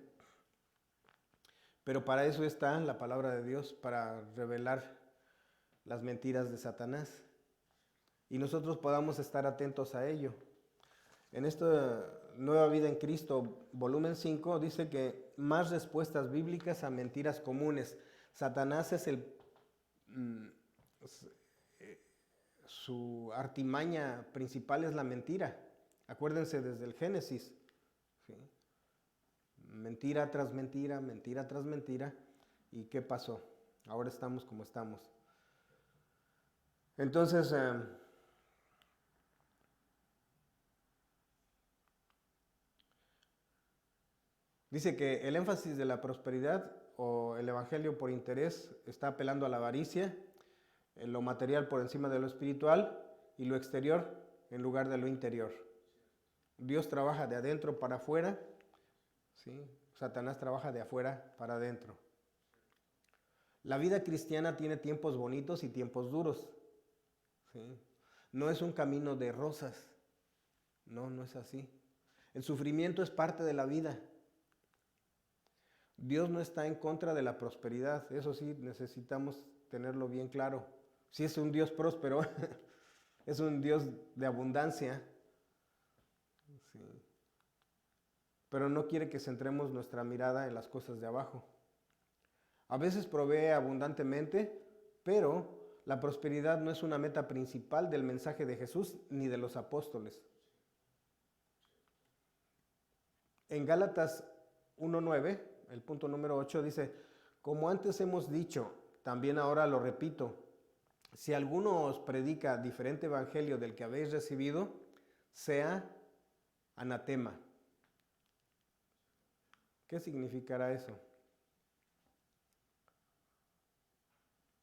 pero para eso está la palabra de Dios, para revelar las mentiras de Satanás, y nosotros podamos estar atentos a ello. En esta Nueva Vida en Cristo, volumen 5, dice que más respuestas bíblicas a mentiras comunes. Satanás es su artimaña principal es la mentira. Acuérdense desde el Génesis, ¿sí? Mentira tras mentira, mentira tras mentira. ¿Y qué pasó? Ahora estamos como estamos. Entonces, dice que el énfasis de la prosperidad o el evangelio por interés está apelando a la avaricia, lo material por encima de lo espiritual y lo exterior en lugar de lo interior. Dios trabaja de adentro para afuera, ¿sí? Satanás trabaja de afuera para adentro. La vida cristiana tiene tiempos bonitos y tiempos duros, ¿sí? No es un camino de rosas, no es así. El sufrimiento es parte de la vida. Dios no está en contra de la prosperidad, eso sí necesitamos tenerlo bien claro. Si es un Dios próspero, es un Dios de abundancia, sí. Pero no quiere que centremos nuestra mirada en las cosas de abajo. A veces provee abundantemente, pero la prosperidad no es una meta principal del mensaje de Jesús ni de los apóstoles. En Gálatas 1:9, el punto número 8 dice, como antes hemos dicho, también ahora lo repito, si alguno os predica diferente evangelio del que habéis recibido, sea anatema. ¿Qué significará eso?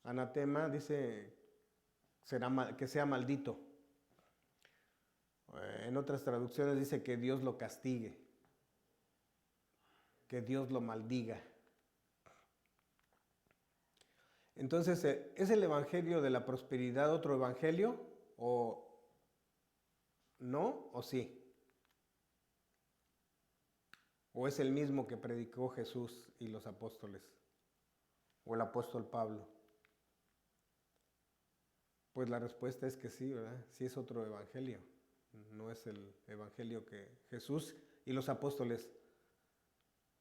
Anatema dice que sea maldito. En otras traducciones dice que Dios lo castigue, que Dios lo maldiga. Entonces, ¿es el evangelio de la prosperidad otro evangelio o no o sí? ¿O es el mismo que predicó Jesús y los apóstoles? ¿O el apóstol Pablo? Pues la respuesta es que sí, ¿verdad? Sí es otro evangelio. No es el evangelio que Jesús y los apóstoles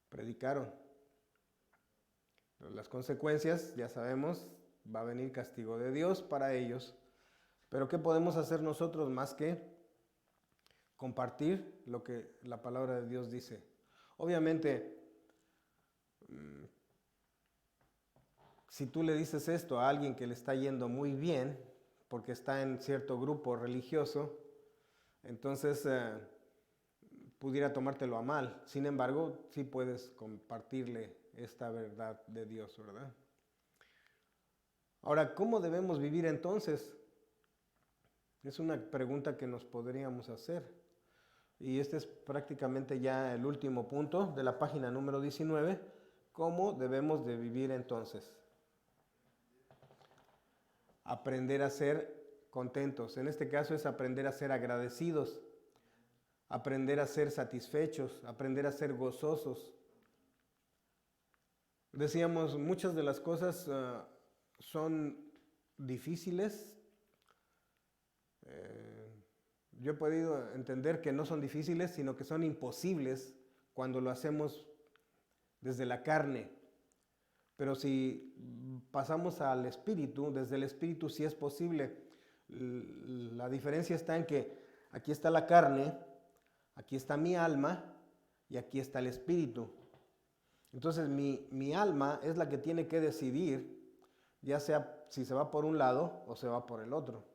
predicaron. Las consecuencias, ya sabemos, va a venir castigo de Dios para ellos. Pero ¿qué podemos hacer nosotros más que compartir lo que la palabra de Dios dice? Obviamente, si tú le dices esto a alguien que le está yendo muy bien, porque está en cierto grupo religioso, entonces pudiera tomártelo a mal. Sin embargo, sí puedes compartirle esta verdad de Dios, ¿verdad? Ahora, ¿cómo debemos vivir entonces? Es una pregunta que nos podríamos hacer. Y este es prácticamente ya el último punto de la página número 19. ¿Cómo debemos de vivir entonces? Aprender a ser contentos. En este caso es aprender a ser agradecidos, aprender a ser satisfechos, aprender a ser gozosos. Decíamos, muchas de las cosas son difíciles. Yo he podido entender que no son difíciles, sino que son imposibles cuando lo hacemos desde la carne. Pero si pasamos al espíritu, desde el espíritu sí es posible. La diferencia está en que aquí está la carne, aquí está mi alma y aquí está el espíritu. Entonces mi alma es la que tiene que decidir, ya sea si se va por un lado o se va por el otro.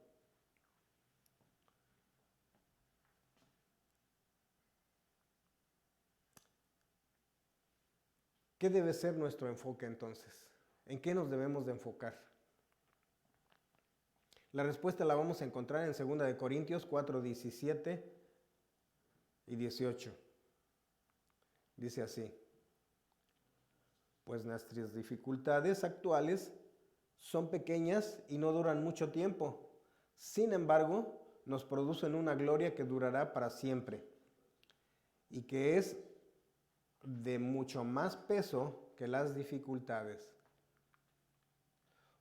¿Qué debe ser nuestro enfoque entonces? ¿En qué nos debemos de enfocar? La respuesta la vamos a encontrar en 2 Corintios 4, 17 y 18. Dice así: pues nuestras dificultades actuales son pequeñas y no duran mucho tiempo. Sin embargo, nos producen una gloria que durará para siempre y que es de mucho más peso que las dificultades.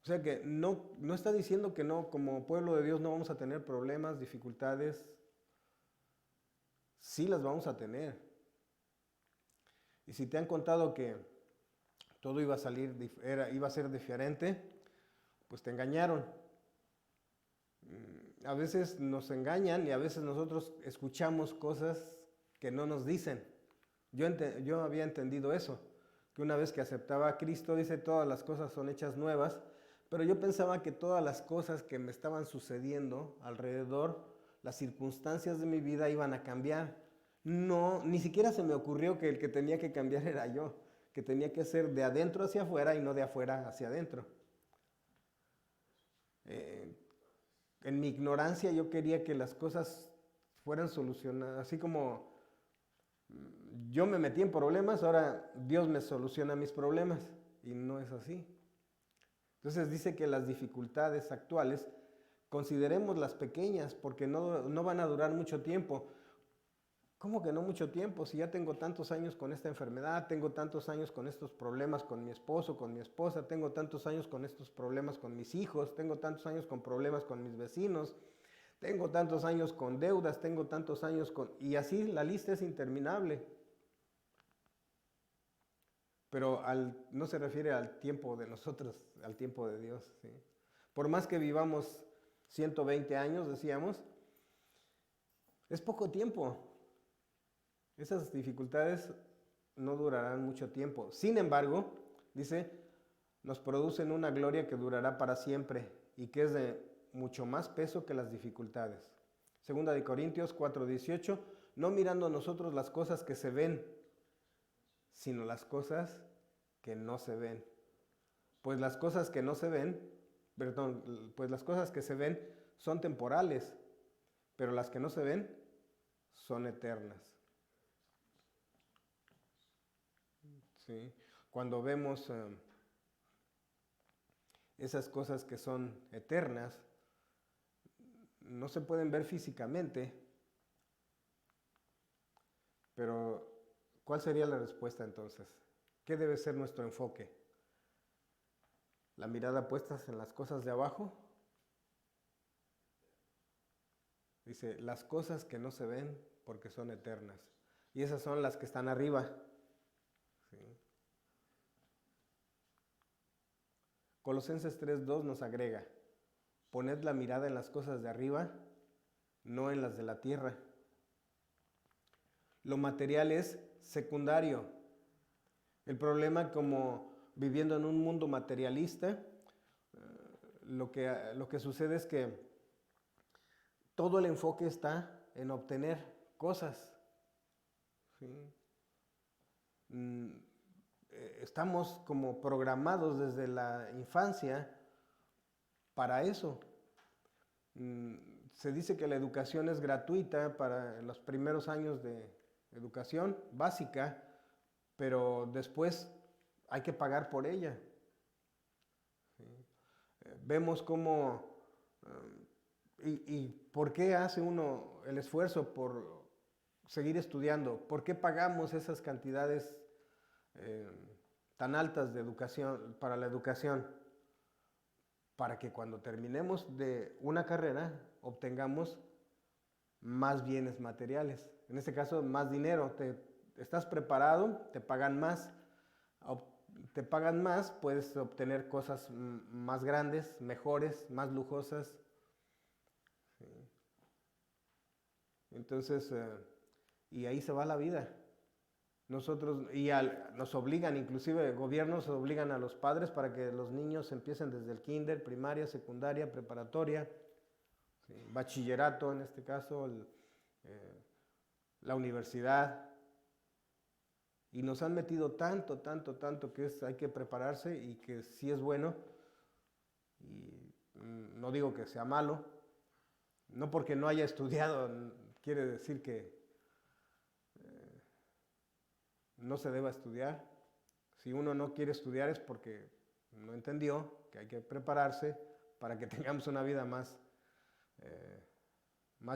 O sea que no está diciendo que no, como pueblo de Dios no vamos a tener problemas, dificultades. Sí las vamos a tener. Y si te han contado que todo iba a iba a ser diferente, pues te engañaron. A veces nos engañan y a veces nosotros escuchamos cosas que no nos dicen. Yo había entendido eso, que una vez que aceptaba a Cristo, dice, todas las cosas son hechas nuevas, pero yo pensaba que todas las cosas que me estaban sucediendo alrededor, las circunstancias de mi vida iban a cambiar. No, ni siquiera se me ocurrió que el que tenía que cambiar era yo, que tenía que ser de adentro hacia afuera y no de afuera hacia adentro. En mi ignorancia yo quería que las cosas fueran solucionadas, así como yo me metí en problemas, ahora Dios me soluciona mis problemas, y no es así. Entonces dice que las dificultades actuales consideremos las pequeñas porque no van a durar mucho tiempo. ¿Cómo que no mucho tiempo? Si ya tengo tantos años con esta enfermedad, tengo tantos años con estos problemas con mi esposo, con mi esposa, tengo tantos años con estos problemas con mis hijos, tengo tantos años con problemas con mis vecinos, tengo tantos años con deudas, tengo tantos años con... Y así la lista es interminable. Pero no se refiere al tiempo de nosotros, al tiempo de Dios. ¿Sí? Por más que vivamos 120 años, decíamos, es poco tiempo. Esas dificultades no durarán mucho tiempo. Sin embargo, dice, nos producen una gloria que durará para siempre y que es de mucho más peso que las dificultades. 2 Corintios 4:18, no mirando nosotros las cosas que se ven, sino las cosas que no se ven. Pues las cosas que no se ven, pues las cosas que se ven son temporales, pero las que no se ven son eternas. ¿Sí? Cuando vemos esas cosas que son eternas, no se pueden ver físicamente, pero ¿cuál sería la respuesta entonces? ¿Qué debe ser nuestro enfoque? ¿La mirada puesta en las cosas de abajo? Dice, las cosas que no se ven porque son eternas. Y esas son las que están arriba. ¿Sí? Colosenses 3:2 nos agrega, poned la mirada en las cosas de arriba, no en las de la tierra. Lo material es secundario. El problema, como viviendo en un mundo materialista, lo que sucede es que todo el enfoque está en obtener cosas. ¿Sí? Estamos como programados desde la infancia para eso. Se dice que la educación es gratuita para los primeros años de educación básica, pero después hay que pagar por ella. ¿Sí? Vemos cómo, y por qué hace uno el esfuerzo por seguir estudiando, por qué pagamos esas cantidades tan altas de educación, para la educación, para que cuando terminemos de una carrera obtengamos más bienes materiales, en este caso más dinero. Estás preparado, te pagan más, te pagan más, puedes obtener cosas más grandes, mejores, más lujosas. Sí. Entonces, y ahí se va la vida. Nosotros, nos obligan, inclusive gobiernos obligan a los padres para que los niños empiecen desde el kinder, primaria, secundaria, preparatoria, ¿sí? Bachillerato en este caso, la universidad. Y nos han metido tanto que hay que prepararse y que sí es bueno. Y no digo que sea malo. No porque no haya estudiado quiere decir que no se deba estudiar. Si uno no quiere estudiar es porque no entendió que hay que prepararse para que tengamos una vida más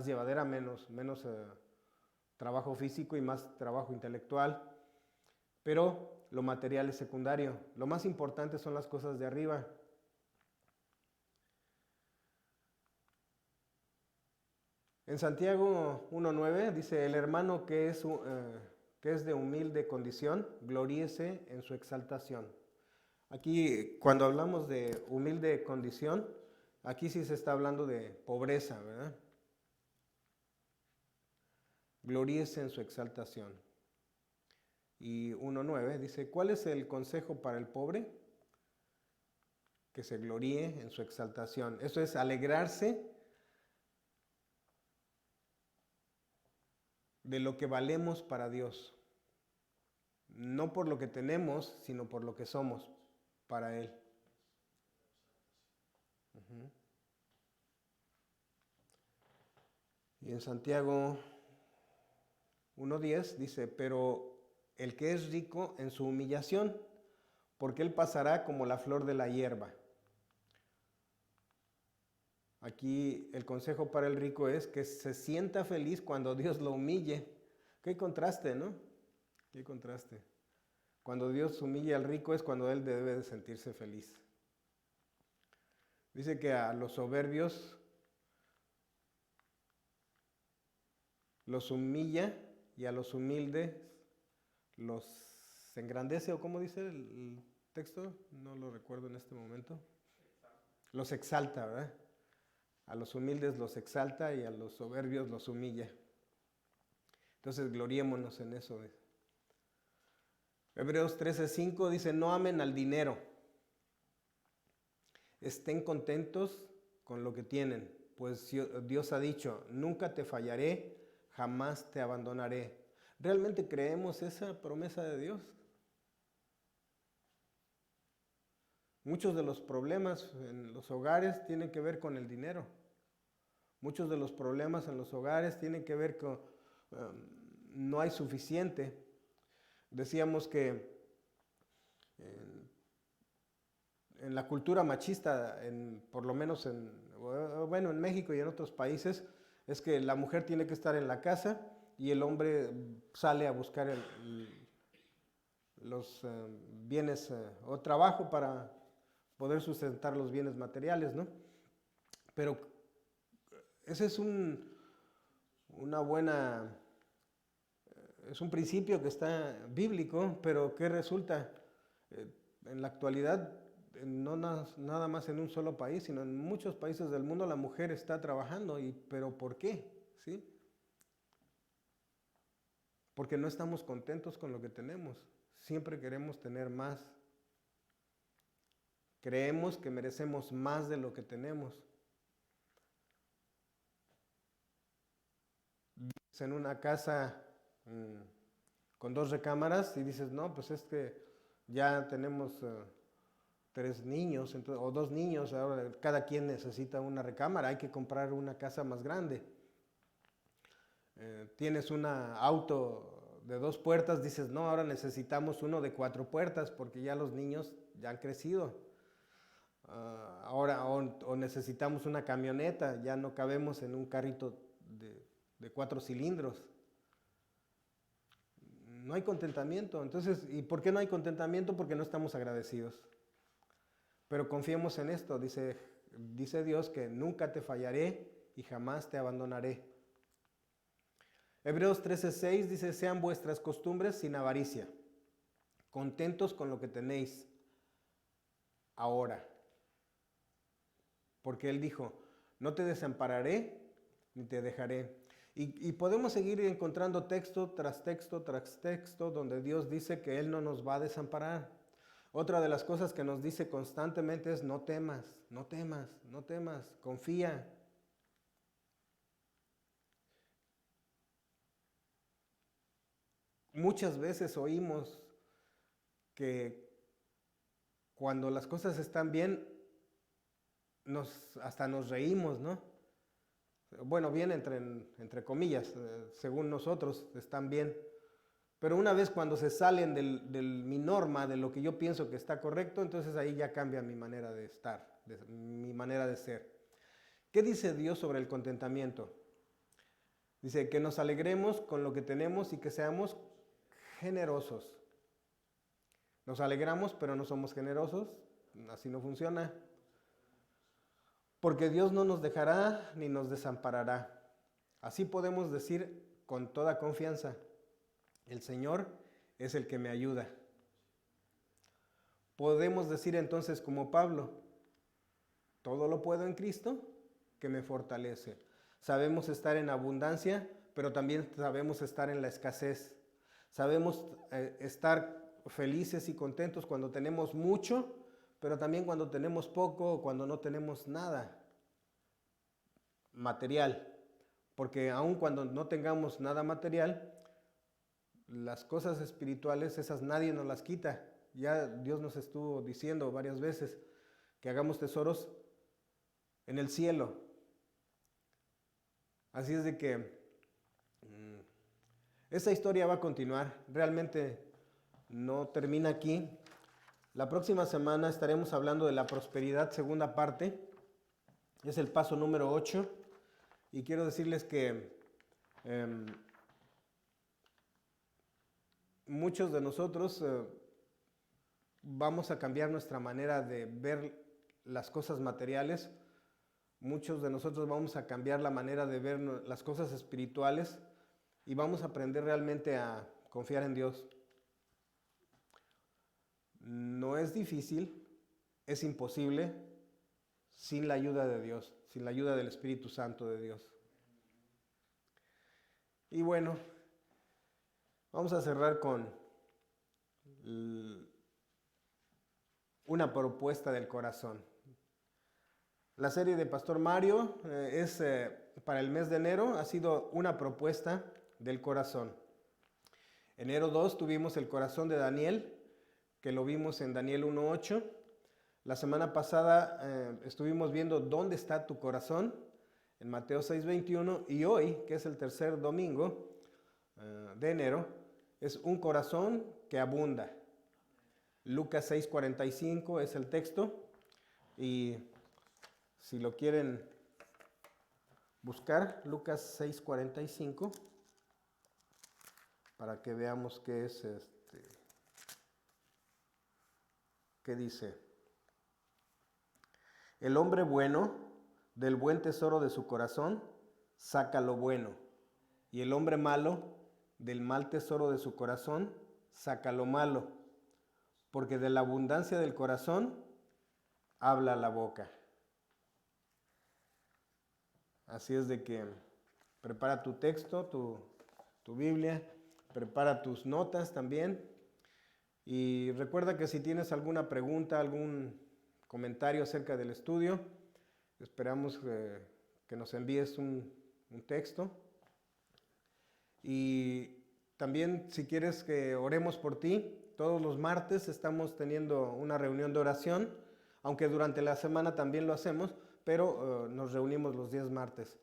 llevadera, menos trabajo físico y más trabajo intelectual. Pero lo material es secundario. Lo más importante son las cosas de arriba. En Santiago 1:9 dice, el hermano que es de humilde condición, gloríese en su exaltación. Aquí, cuando hablamos de humilde condición, aquí sí se está hablando de pobreza, ¿verdad? Gloríese en su exaltación. Y 1:9 dice, ¿cuál es el consejo para el pobre? Que se gloríe en su exaltación. Eso es alegrarse de lo que valemos para Dios. No por lo que tenemos, sino por lo que somos para Él. Y en Santiago 1:10 dice, pero el que es rico en su humillación, porque él pasará como la flor de la hierba. Aquí el consejo para el rico es que se sienta feliz cuando Dios lo humille. Qué contraste, ¿no? Qué contraste. Cuando Dios humilla al rico es cuando él debe de sentirse feliz. Dice que a los soberbios los humilla y a los humildes los engrandece, o ¿cómo dice el texto? No lo recuerdo en este momento. Los exalta, ¿verdad? A los humildes los exalta y a los soberbios los humilla. Entonces gloriémonos en eso. Hebreos 13:5 dice, no amen al dinero. Estén contentos con lo que tienen, pues Dios ha dicho, nunca te fallaré, jamás te abandonaré. ¿Realmente creemos esa promesa de Dios? Muchos de los problemas en los hogares tienen que ver con el dinero. Muchos de los problemas en los hogares tienen que ver con no hay suficiente. Decíamos que en la cultura machista, por lo menos en México y en otros países, es que la mujer tiene que estar en la casa y el hombre sale a buscar los bienes o trabajo para poder sustentar los bienes materiales, ¿no? Pero ese es un principio que está bíblico, pero ¿qué resulta? En la actualidad, no nada más en un solo país, sino en muchos países del mundo la mujer está trabajando, ¿pero por qué? ¿Sí? Porque no estamos contentos con lo que tenemos. Siempre queremos tener más. Creemos que merecemos más de lo que tenemos. Vives en una casa con 2 recámaras y dices, no, pues es que ya tenemos 3 niños o 2 niños, ahora cada quien necesita una recámara, hay que comprar una casa más grande. Tienes un auto de 2 puertas, dices, no, ahora necesitamos uno de 4 puertas porque ya los niños ya han crecido. Ahora o necesitamos una camioneta, ya no cabemos en un carrito de 4 cilindros. No hay contentamiento. Entonces, ¿y por qué no hay contentamiento? Porque no estamos agradecidos. Pero confiemos en esto, dice Dios que nunca te fallaré y jamás te abandonaré. Hebreos 13:6 dice, sean vuestras costumbres sin avaricia, contentos con lo que tenéis ahora. Porque Él dijo, no te desampararé ni te dejaré. Y podemos seguir encontrando texto tras texto tras texto donde Dios dice que Él no nos va a desamparar. Otra de las cosas que nos dice constantemente es no temas, no temas, no temas, confía. Muchas veces oímos que cuando las cosas están bien, hasta nos reímos, ¿no? Bueno, bien entre comillas, según nosotros están bien. Pero una vez cuando se salen mi norma, de lo que yo pienso que está correcto, entonces ahí ya cambia mi manera de estar, mi manera de ser. ¿Qué dice Dios sobre el contentamiento? Dice que nos alegremos con lo que tenemos y que seamos generosos. Nos alegramos, pero no somos generosos. Así no funciona. Porque Dios no nos dejará ni nos desamparará. Así podemos decir con toda confianza, el Señor es el que me ayuda. Podemos decir entonces como Pablo, todo lo puedo en Cristo que me fortalece. Sabemos estar en abundancia, pero también sabemos estar en la escasez. Sabemos estar felices y contentos cuando tenemos mucho, pero también cuando tenemos poco o cuando no tenemos nada material. Porque aun cuando no tengamos nada material, las cosas espirituales, esas nadie nos las quita. Ya Dios nos estuvo diciendo varias veces que hagamos tesoros en el cielo. Así es de que esa historia va a continuar. Realmente no termina aquí. La próxima semana estaremos hablando de la prosperidad, segunda parte. Es el paso número 8. Y quiero decirles que muchos de nosotros vamos a cambiar nuestra manera de ver las cosas materiales. Muchos de nosotros vamos a cambiar la manera de ver las cosas espirituales y vamos a aprender realmente a confiar en Dios. No es difícil, es imposible sin la ayuda de Dios, sin la ayuda del Espíritu Santo de Dios. Y bueno, vamos a cerrar con una propuesta del corazón. La serie de Pastor Mario es para el mes de enero, ha sido una propuesta del corazón. Enero 2 tuvimos el corazón de Daniel, que lo vimos en Daniel 1:8. La semana pasada estuvimos viendo dónde está tu corazón, en Mateo 6:21. Y hoy, que es el tercer domingo de enero, es un corazón que abunda. Lucas 6:45 es el texto. Y si lo quieren buscar, Lucas 6:45, para que veamos qué es qué dice. El hombre bueno, del buen tesoro de su corazón, saca lo bueno. Y el hombre malo, del mal tesoro de su corazón, saca lo malo. Porque de la abundancia del corazón, habla la boca. Así es de que prepara tu texto, tu Biblia, prepara tus notas también. Y recuerda que si tienes alguna pregunta, algún comentario acerca del estudio, esperamos que nos envíes un texto. Y también si quieres que oremos por ti, todos los martes estamos teniendo una reunión de oración, aunque durante la semana también lo hacemos, pero nos reunimos los días martes.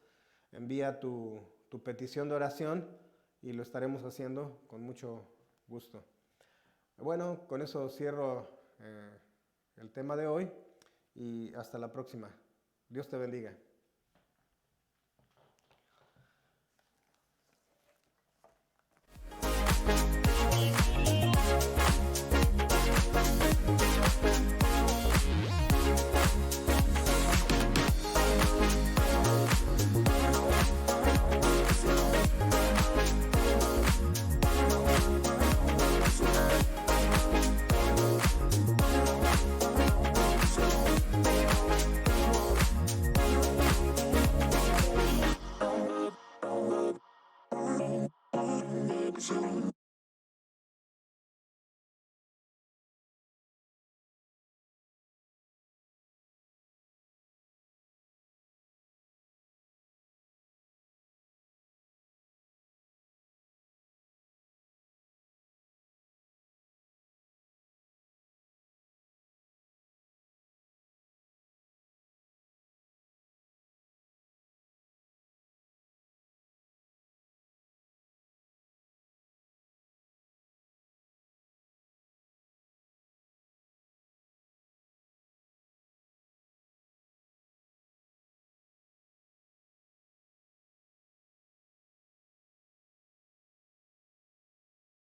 Envía tu petición de oración y lo estaremos haciendo con mucho gusto. Bueno, con eso cierro el tema de hoy y hasta la próxima. Dios te bendiga.